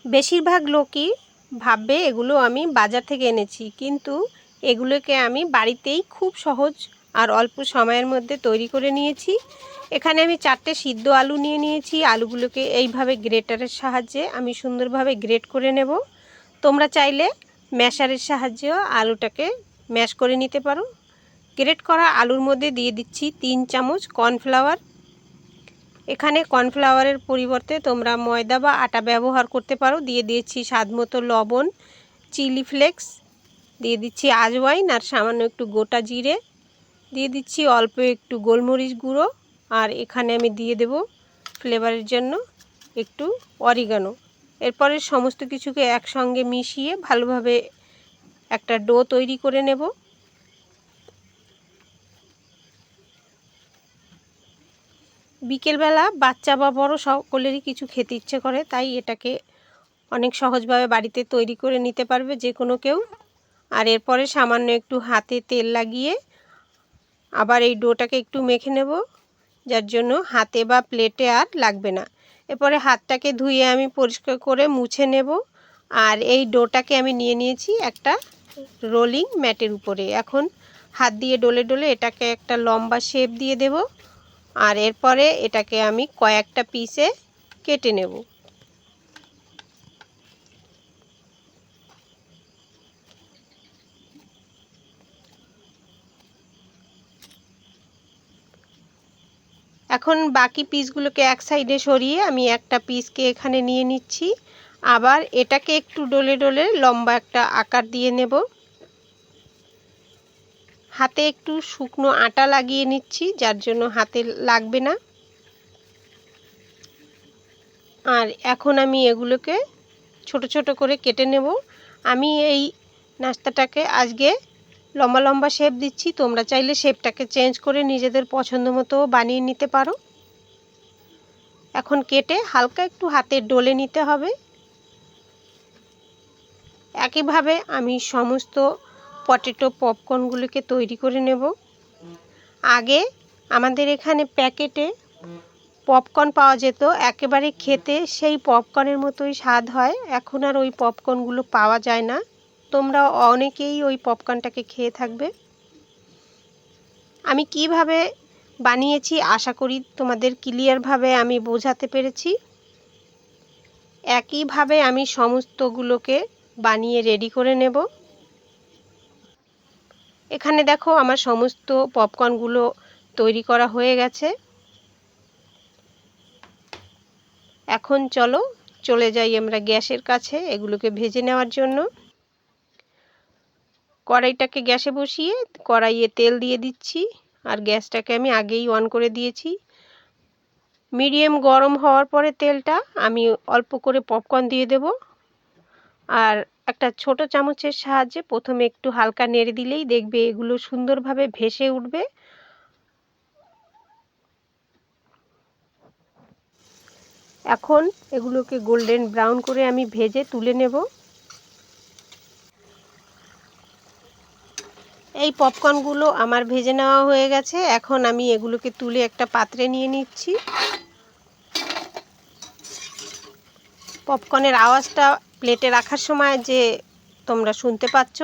বেশিরভাগ লোকই ভাববে এগুলো আমি বাজার থেকে এনেছি, কিন্তু এগুলোকে আমি বাড়িতেই খুব সহজ আর অল্প সময়ের মধ্যে তৈরি করে নিয়েছি। এখানে আমি 4টে সিদ্ধ আলু নিয়ে নিয়েছি। আলুগুলোকে এইভাবে গ্রেটারের সাহায্যে আমি সুন্দরভাবে গ্রেট করে নেব। তোমরা চাইলে ম্যাশারের সাহায্যেও আলুটাকে ম্যাশ করে নিতে পারো। গ্রেট করা আলুর মধ্যে দিয়ে দিচ্ছি 3 চামচ কর্নফ্লাওয়ার। এখানে কর্নফ্লাওয়ারের পরিবর্তে তোমরা ময়দা বা আটা ব্যবহার করতে পারো। দিয়ে দিয়েছি স্বাদমতো লবণ, চিলি ফ্লেক্স, দিয়ে দিচ্ছি আজওয়াইন আর সামান্য একটু গোটা জিরে, দিয়ে দিচ্ছি অল্প একটু গোলমরিচ গুঁড়ো, আর এখানে আমি দিয়ে দেব ফ্লেভারের জন্য একটু অরিগানো। এরপরে সমস্ত কিছুকে একসঙ্গে মিশিয়ে ভালোভাবে একটা ডো তৈরি করে নেব। বিকেলবেলা বাচ্চা বা বড় সকলেরই কিছু খেতে ইচ্ছে করে, তাই এটাকে অনেক সহজভাবে বাড়িতে তৈরি করে নিতে পারবে যে কোনো কেউ। আর এরপরে সামান্য একটু হাতে তেল লাগিয়ে আবার এই ডোটাকে একটু মেখে নেব, যার জন্য হাতে বা প্লেটে আর লাগবে না। এরপরে হাতটাকে ধুয়ে আমি পরিষ্কার করে মুছে নেব। আর এই ডোটাকে আমি নিয়ে নিয়েছি একটা রোলিং ম্যাটের উপরে। এখন হাত দিয়ে ডলে ডলে এটাকে একটা লম্বা শেপ দিয়ে দেব। আর এরপরে এটাকে আমি কয়েকটা পিসে কেটে নেব। এখন বাকি পিসগুলোকে এক সাইডে সরিয়ে আমি একটা পিসকে এখানে নিয়ে নিচ্ছি। আবার এটাকে একটু ডলে ডলে লম্বা একটা আকার দিয়ে নেব। হাতে একটু শুকনো আটা লাগিয়ে নিচ্ছি, যার জন্য হাতে লাগবে না। আর এখন আমি এগুলোকে ছোট ছোট করে কেটে নেব। আমি এই নাস্তাটাকে আজকে লম্বা লম্বা শেপ দিচ্ছি, তোমরা চাইলে শেপটাকে চেঞ্জ করে নিজেদের পছন্দ মতো বানিয়ে নিতে পারো। এখন কেটে হালকা একটু হাতে ডলে নিতে হবে। একইভাবে আমি সমস্ত পটেটো পপকর্নগুলোকে তৈরি করে নেব। আগে আমাদের এখানে প্যাকেটে পপকর্ন পাওয়া যেত, একেবারে খেতে সেই পপকর্নের মতোই স্বাদ হয়। এখন আর ওই পপকর্নগুলো পাওয়া যায় না। তোমরা অনেকেই ওই পপকর্নটাকে খেয়ে থাকবে। আমি কিভাবে বানিয়েছি আশা করি তোমাদের ক্লিয়ারভাবে আমি বোঝাতে পেরেছি। একইভাবে আমি সমস্তগুলোকে বানিয়ে রেডি করে নেব। এখানে দেখো আমার সমস্ত পপকর্নগুলো তৈরি করা হয়ে গেছে। এখন চলে যাই আমরা গ্যাসের কাছে এগুলোকে ভেজে নেওয়ার জন্য। কড়াইটাকে গ্যাসে বসিয়ে কড়াইয়ে তেল দিয়ে দিচ্ছি, আর গ্যাসটাকে আমি আগেই অন করে দিয়েছি। মিডিয়াম গরম হওয়ার পরে তেলটা আমি অল্প করে পপকর্ন দিয়ে দেব। আর একটা ছোট চামচের সাহায্যে প্রথমে একটু হালকা নেড়ে দিলেই দেখবে এগুলো সুন্দরভাবে ভেসে উঠবে। এখন এগুলোকে গোল্ডেন ব্রাউন করে আমি ভেজে তুলে নেব। এই পপকর্নগুলো আমার ভেজে নেওয়া হয়ে গেছে। এখন আমি এগুলোকে তুলে একটা পাত্রে নিয়ে নিচ্ছি। পপকর্নের আওয়াজটা প্লেটে রাখার সময় যে তোমরা শুনতে পাচ্ছ,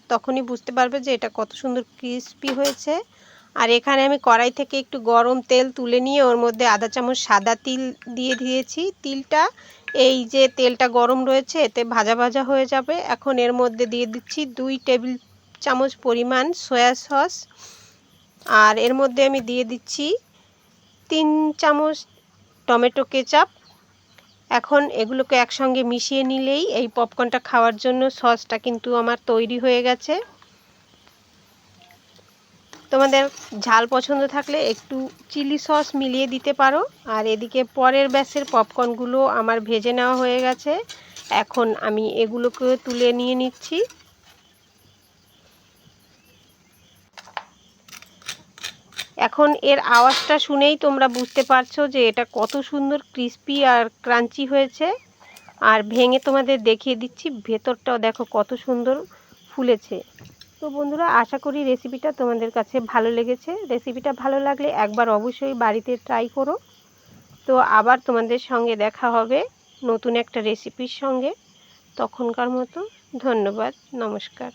তখনই বুঝতে পারবে যে এটা কত সুন্দর ক্রিস্পি হয়েছে। আর এখানে আমি কড়াই থেকে একটু গরম তেল তুলে নিয়ে ওর মধ্যে আধা চামচ সাদা তিল দিয়ে দিয়েছি। তিলটা এই যে তেলটা গরম রয়েছে এতে ভাজা ভাজা হয়ে যাবে। এখন এর মধ্যে দিয়ে দিচ্ছি 2 টেবিল চামচ পরিমাণ সয়া সস। আর এর মধ্যে আমি দিয়ে দিচ্ছি 3 চামচ টমেটো কেচাপ। এখন এগুলোকে একসঙ্গে মিশিয়ে নিলেই এই পপকর্নটা খাওয়ার জন্য সসটা কিন্তু আমার তৈরি হয়ে গেছে। তোমাদের ঝাল পছন্দ থাকলে একটু চিলি সস মিলিয়ে দিতে পারো। আর এদিকে পরের ব্যাচের পপকর্নগুলো আমার ভেজে নেওয়া হয়ে গেছে। এখন আমি এগুলোকে তুলে নিয়ে নিচ্ছি। এখন এর আওয়াজটা শুনেই তোমরা বুঝতে পারছো যে এটা কত সুন্দর ক্রিস্পি আর ক্রাঞ্চি হয়েছে। আর ভেঙে তোমাদের দেখিয়ে দিচ্ছি, ভেতরটাও দেখো কত সুন্দর ফুলেছে। তো বন্ধুরা, আশা করি রেসিপিটা তোমাদের কাছে ভালো লেগেছে। রেসিপিটা ভালো লাগলে একবার অবশ্যই বাড়িতে ট্রাই করো। তো আবার তোমাদের সঙ্গে দেখা হবে নতুন একটা রেসিপির সঙ্গে। তখনকার মতো ধন্যবাদ, নমস্কার।